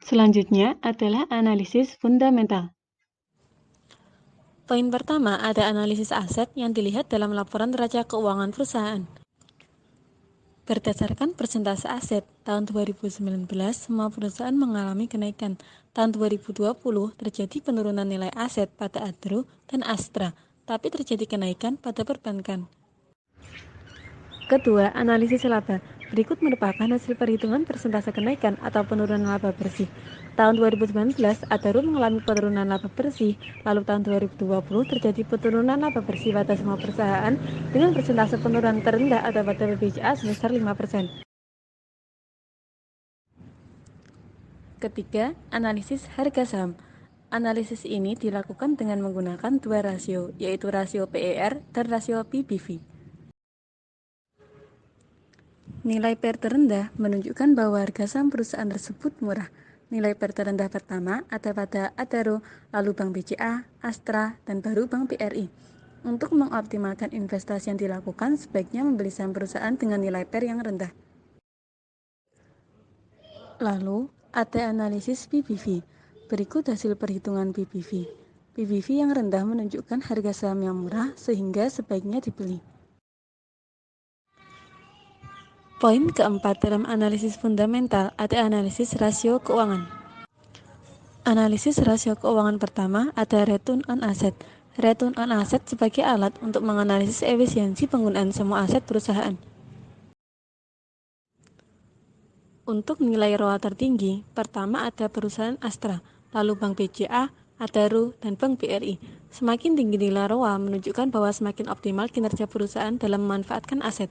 Selanjutnya adalah analisis fundamental. Poin pertama ada analisis aset yang dilihat dalam laporan neraca keuangan perusahaan. Berdasarkan persentase aset, tahun 2019 semua perusahaan mengalami kenaikan. Tahun 2020 terjadi penurunan nilai aset pada Adaro dan Astra, tapi terjadi kenaikan pada perbankan. Kedua, analisis laba. Berikut merupakan hasil perhitungan persentase kenaikan atau penurunan laba bersih. Tahun 2019, Adaro mengalami penurunan laba bersih, lalu tahun 2020 terjadi penurunan laba bersih pada semua perusahaan dengan persentase penurunan terendah atau pada BBCA sebesar 5%. Ketiga, analisis harga saham. Analisis ini dilakukan dengan menggunakan dua rasio, yaitu rasio PER dan rasio PBV. Nilai PER terendah menunjukkan bahwa harga saham perusahaan tersebut murah. Nilai PER terendah pertama ada pada Adaro, lalu Bank BCA, Astra, dan baru Bank BRI. Untuk mengoptimalkan investasi yang dilakukan, sebaiknya membeli saham perusahaan dengan nilai PER yang rendah. Lalu, ada analisis PBV. Berikut hasil perhitungan PBV. PBV yang rendah menunjukkan harga saham yang murah sehingga sebaiknya dibeli. Poin keempat dalam analisis fundamental ada analisis rasio keuangan. Analisis rasio keuangan pertama ada return on asset. Return on asset sebagai alat untuk menganalisis efisiensi penggunaan semua aset perusahaan. Untuk nilai ROA tertinggi, pertama ada perusahaan Astra, lalu Bank BCA, Adaro, dan Bank BRI. Semakin tinggi nilai ROA menunjukkan bahwa semakin optimal kinerja perusahaan dalam memanfaatkan aset.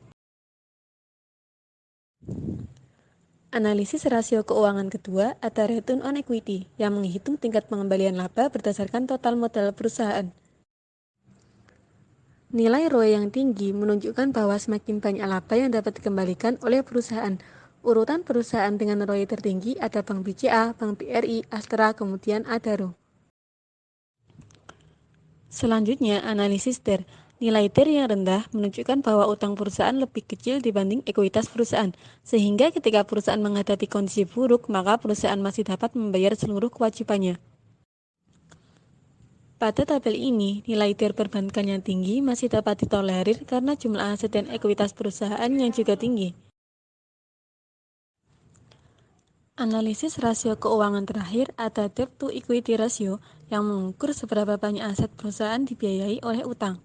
Analisis rasio keuangan kedua ada return on equity yang menghitung tingkat pengembalian laba berdasarkan total modal perusahaan. Nilai ROE yang tinggi menunjukkan bahwa semakin banyak laba yang dapat dikembalikan oleh perusahaan. Urutan perusahaan dengan ROE tertinggi ada Bank BCA, Bank BRI, Astra, kemudian Adaro. Selanjutnya, analisis DER. Nilai DER yang rendah menunjukkan bahwa utang perusahaan lebih kecil dibanding ekuitas perusahaan, sehingga ketika perusahaan menghadapi kondisi buruk, maka perusahaan masih dapat membayar seluruh kewajibannya. Pada tabel ini, nilai DER perbankan yang tinggi masih dapat ditolerir karena jumlah aset dan ekuitas perusahaan yang juga tinggi. Analisis rasio keuangan terakhir ada debt to equity ratio yang mengukur seberapa banyak aset perusahaan dibiayai oleh utang.